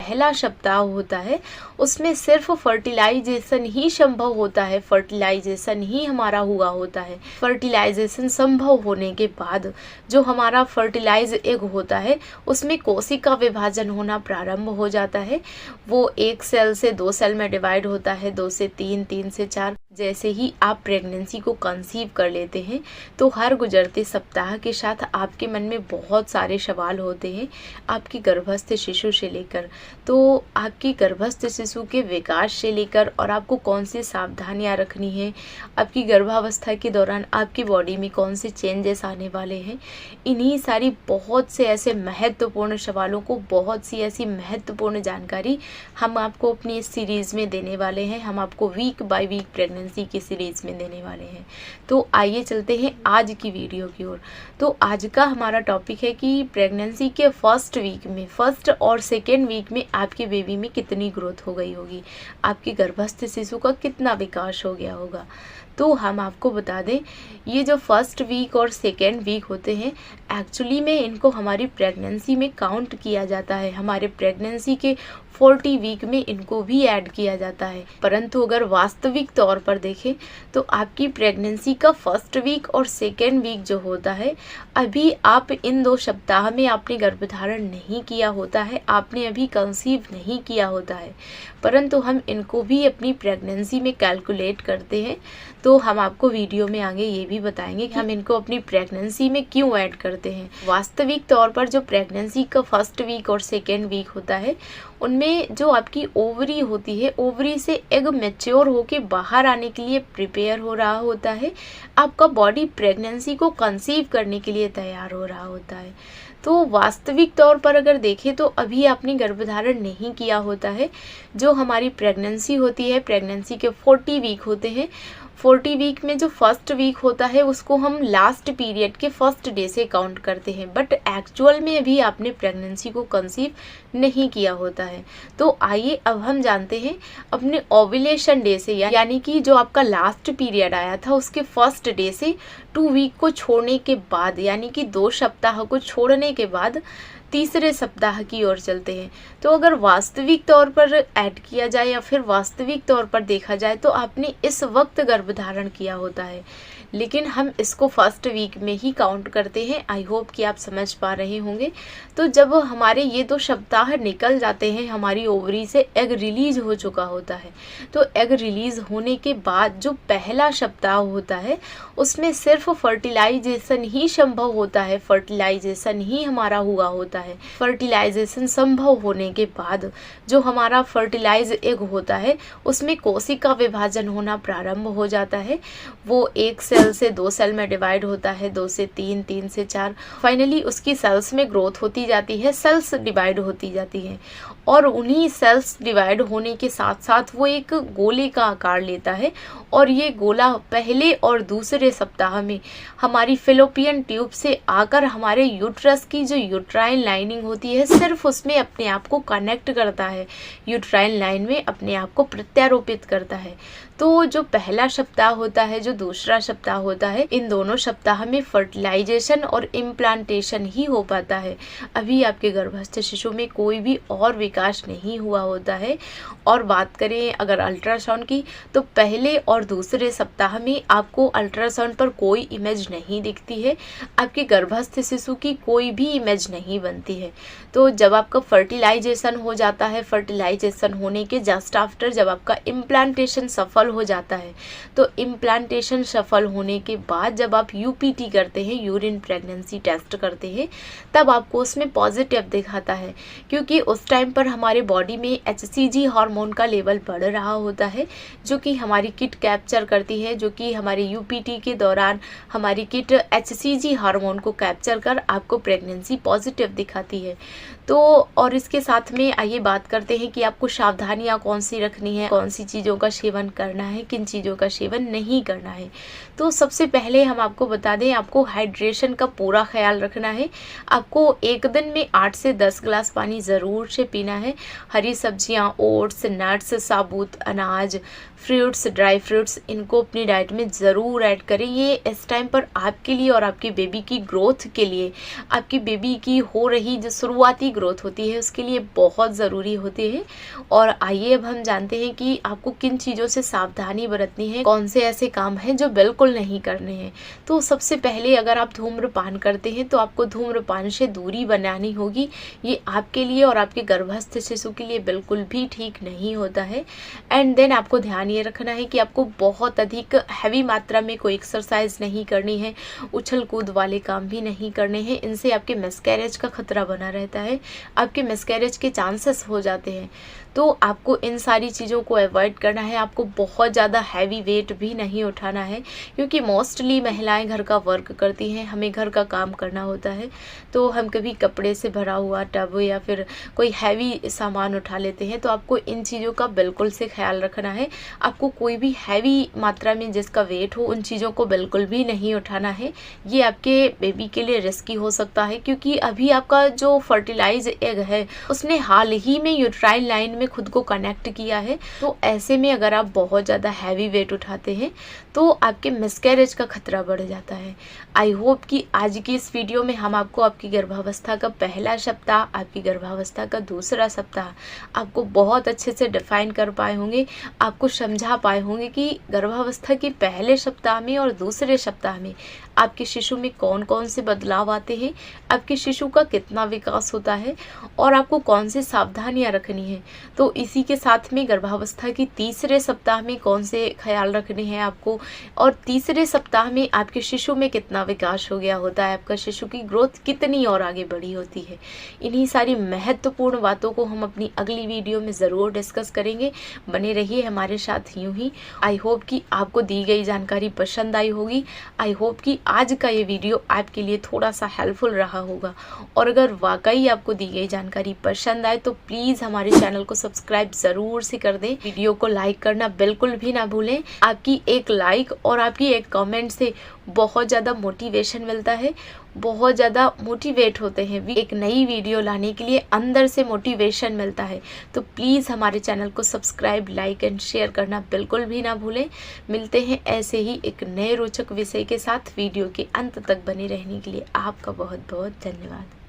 पहला सप्ताह होता है उसमें सिर्फ फर्टिलाइजेशन ही संभव होता है, फर्टिलाइजेशन ही हमारा हुआ होता है। फर्टिलाइजेशन संभव होने के बाद जो हमारा फर्टिलाइज एग होता है उसमें कोशिका विभाजन होना प्रारंभ हो जाता है। वो 1 सेल से 2 सेल में डिवाइड होता है, 2 से 3, 3 से 4। जैसे ही आप प्रेगनेंसी को कंसीव कर लेते हैं तो हर गुजरते सप्ताह के साथ आपके मन में बहुत सारे सवाल होते हैं आपकी गर्भस्थ शिशु से लेकर। तो आपकी गर्भस्थ शिशु के विकास से लेकर और आपको कौन सी सावधानियां रखनी है, आपकी गर्भावस्था के दौरान आपकी बॉडी में कौन से चेंजेस आने वाले हैं, इन्हीं सारी बहुत से ऐसे महत्वपूर्ण सवालों को, बहुत सी ऐसी महत्वपूर्ण जानकारी हम आपको अपनी इस सीरीज़ में देने वाले हैं। हम आपको वीक बाय वीक प्रेगनेंसी की सीरीज़ में देने वाले हैं। तो आइए चलते हैं आज की वीडियो की ओर। तो आज का हमारा टॉपिक है कि प्रेगनेंसी के फर्स्ट वीक में, फर्स्ट और सेकेंड वीक में आपके बेबी में कितनी ग्रोथ हो गई होगी, आपकी गर्भस्थ शिशु का कितना विकास हो गया होगा। तो हम आपको बता दें, ये जो फर्स्ट वीक और सेकेंड वीक होते हैं एक्चुअली में इनको हमारी प्रेगनेंसी में काउंट किया जाता है। हमारे प्रेगनेंसी के 40 वीक में इनको भी ऐड किया जाता है। परंतु अगर वास्तविक तौर पर देखें तो आपकी प्रेगनेंसी का फर्स्ट वीक और सेकेंड वीक जो होता है, अभी आप इन 2 सप्ताह में आपने गर्भधारण नहीं किया होता है, आपने अभी कंसीव नहीं किया होता है, परंतु हम इनको भी अपनी प्रेगनेंसी में कैलकुलेट करते हैं। तो हम आपको वीडियो में आगे ये भी बताएंगे कि हम इनको अपनी प्रेगनेंसी में क्यों ऐड करते हैं। वास्तविक तौर पर जो प्रेगनेंसी का फर्स्ट वीक और सेकेंड वीक होता है उनमें जो आपकी ओवरी होती है, ओवरी से एग मैच्योर होके बाहर आने के लिए प्रिपेयर हो रहा होता है, आपका बॉडी प्रेगनेंसी को कंसीव करने के लिए तैयार हो रहा होता है। तो वास्तविक तौर पर अगर देखें तो अभी आपने गर्भधारण नहीं किया होता है। जो हमारी प्रेगनेंसी होती है, प्रेगनेंसी के 40 वीक होते हैं, 40 वीक में जो फर्स्ट वीक होता है उसको हम लास्ट पीरियड के फर्स्ट डे से काउंट करते हैं, बट एक्चुअल में अभी आपने प्रेगनेंसी को कंसीव नहीं किया होता है। तो आइए अब हम जानते हैं अपने ओव्यूलेशन डे से, यानी कि जो आपका लास्ट पीरियड आया था उसके फर्स्ट डे से 2 वीक को छोड़ने के बाद, यानी कि 2 सप्ताह को छोड़ने के बाद तीसरे सप्ताह की ओर चलते हैं। तो अगर वास्तविक तौर पर ऐड किया जाए या फिर वास्तविक तौर पर देखा जाए तो आपने इस वक्त गर्भधारण किया होता है, लेकिन हम इसको फर्स्ट वीक में ही काउंट करते हैं। आई होप कि आप समझ पा रहे होंगे। तो जब हमारे ये 2 सप्ताह निकल जाते हैं, हमारी ओवरी से एग रिलीज हो चुका होता है, तो एग रिलीज होने के बाद जो पहला सप्ताह होता है उसमें सिर्फ फर्टिलाइजेशन ही संभव होता है, फर्टिलाइजेशन ही हमारा हुआ होता है। फर्टिलाइजेशन संभव होने के बाद जो हमारा फर्टिलाइज एग होता है उसमें कोशिका विभाजन होना प्रारंभ हो जाता है। वो 1 सेल से 2 सेल में डिवाइड होता है, 2 से 3, 3 से 4। फाइनली उसकी सेल्स में ग्रोथ होती जाती है, सेल्स डिवाइड होती जाती हैं, और उन्हीं सेल्स डिवाइड होने के साथ साथ वो एक गोले का आकार लेता है। और ये गोला पहले और दूसरे सप्ताह में हमारी फिलोपियन ट्यूब से आकर हमारे यूट्रस की जो यूट्राइन लाइनिंग होती है सिर्फ उसमें अपने आप को कनेक्ट करता है, यूट्राइन लाइन में अपने आप को प्रत्यारोपित करता है। तो जो पहला सप्ताह होता है, जो दूसरा सप्ताह होता है, इन दोनों सप्ताह में फर्टिलाइजेशन और इम्प्लांटेशन ही हो पाता है। अभी आपके गर्भस्थ शिशु में कोई भी और विकास नहीं हुआ होता है। और बात करें अगर अल्ट्रासाउंड की, तो पहले और दूसरे सप्ताह में आपको अल्ट्रासाउंड पर कोई इमेज नहीं दिखती है, आपके गर्भस्थ शिशु की कोई भी इमेज नहीं बनती है। तो जब आपका फर्टिलाइजेशन हो जाता है, फर्टिलाइजेशन होने के जस्ट आफ्टर जब आपका इम्प्लांटेशन सफल हो जाता है, तो इम्प्लांटेशन सफल होने के बाद जब आप यूपीटी करते हैं, यूरिन प्रेगनेंसी टेस्ट करते हैं, तब आपको उसमें पॉजिटिव दिखाता है, क्योंकि उस टाइम पर हमारे बॉडी में HCG हार्मोन का लेवल बढ़ रहा होता है, जो कि हमारी किट कैप्चर करती है, जो कि हमारे यूपीटी के दौरान हमारी किट HCG हार्मोन को कैप्चर कर आपको प्रेगनेंसी पॉजिटिव दिखाती है। तो और इसके साथ में आइए बात करते हैं कि आपको सावधानियां कौन सी रखनी है, कौन सी चीज़ों का सेवन करना है, किन चीज़ों का सेवन नहीं करना है। तो तो सबसे पहले हम आपको बता दें, आपको हाइड्रेशन का पूरा ख्याल रखना है। आपको एक दिन में 8 से 10 ग्लास पानी ज़रूर से पीना है। हरी सब्जियां, ओट्स, नट्स, साबुत अनाज, फ्रूट्स, ड्राई फ्रूट्स, इनको अपनी डाइट में ज़रूर ऐड करें। ये इस टाइम पर आपके लिए और आपकी बेबी की ग्रोथ के लिए, आपकी बेबी की हो रही जो शुरुआती ग्रोथ होती है उसके लिए बहुत ज़रूरी होती है। और आइए अब हम जानते हैं कि आपको किन चीज़ों से सावधानी बरतनी है, कौन से ऐसे काम हैं जो बिल्कुल नहीं करने हैं। तो सबसे पहले अगर आप धूम्रपान करते हैं तो आपको धूम्रपान से दूरी बनानी होगी। ये आपके लिए और आपके गर्भस्थ शिशु के लिए बिल्कुल भी ठीक नहीं होता है। एंड देन आपको ध्यान ये रखना है कि आपको बहुत अधिक हैवी मात्रा में कोई एक्सरसाइज नहीं करनी है, उछल कूद वाले काम भी नहीं करने हैं। इनसे आपके मिसकैरेज का खतरा बना रहता है, आपके मिसकैरेज के चांसेस हो जाते हैं। तो आपको इन सारी चीज़ों को अवॉइड करना है। आपको बहुत ज़्यादा हैवी वेट भी नहीं उठाना है, क्योंकि मोस्टली महिलाएं घर का वर्क करती हैं, हमें घर का काम करना होता है, तो हम कभी कपड़े से भरा हुआ टब या फिर कोई हैवी सामान उठा लेते हैं। तो आपको इन चीज़ों का बिल्कुल से ख्याल रखना है। आपको कोई भी हैवी मात्रा में जिसका वेट हो उन चीज़ों को बिल्कुल भी नहीं उठाना है। ये आपके बेबी के लिए रिस्की हो सकता है, क्योंकि अभी आपका जो फर्टिलाइज एग है उसने हाल ही में यूट्राइन लाइन में खुद को कनेक्ट किया है। तो ऐसे में अगर आप बहुत ज़्यादा हैवी वेट उठाते हैं तो आपके मिसकैरेज का खतरा बढ़ जाता है। आई होप कि आज की इस वीडियो में हम आपको आपकी गर्भावस्था का पहला सप्ताह, आपकी गर्भावस्था का दूसरा सप्ताह आपको बहुत अच्छे से डिफाइन कर पाए होंगे, आपको समझा पाए होंगे कि गर्भावस्था के पहले सप्ताह में और दूसरे सप्ताह में आपके शिशु में कौन कौन से बदलाव आते हैं, आपके शिशु का कितना विकास होता है और आपको कौन सी सावधानियां रखनी है। तो इसी के साथ में गर्भावस्था के तीसरे सप्ताह में कौन से ख्याल रखने हैं आपको, और तीसरे सप्ताह में आपके शिशु में कितना विकास हो गया होता है, आपका शिशु की ग्रोथ कितनी और आगे बढ़ी होती है। इन्हीं सारी महत्वपूर्ण बातों को हम अपनी अगली वीडियो में ज़रूर डिस्कस करेंगे। बने रहिए हमारे साथ यूं ही। आई होप कि आपको दी गई जानकारी पसंद आई होगी। आई होप कि आज का ये वीडियो आपके लिए थोड़ा सा हेल्पफुल रहा होगा। और अगर वाकई आपको दी गई जानकारी पसंद आए तो प्लीज़ हमारे चैनल को सब्सक्राइब ज़रूर से कर दें। वीडियो को लाइक करना बिल्कुल भी ना भूलें। आपकी एक लाइक और आपकी एक कमेंट से बहुत ज़्यादा मोटिवेशन मिलता है, बहुत ज़्यादा मोटिवेट होते हैं। एक नई वीडियो लाने के लिए अंदर से मोटिवेशन मिलता है। तो प्लीज़ हमारे चैनल को सब्सक्राइब, लाइक एंड शेयर करना बिल्कुल भी ना भूलें। मिलते हैं ऐसे ही एक नए रोचक विषय के साथ। वीडियो के अंत तक बने रहने के लिए आपका बहुत बहुत धन्यवाद।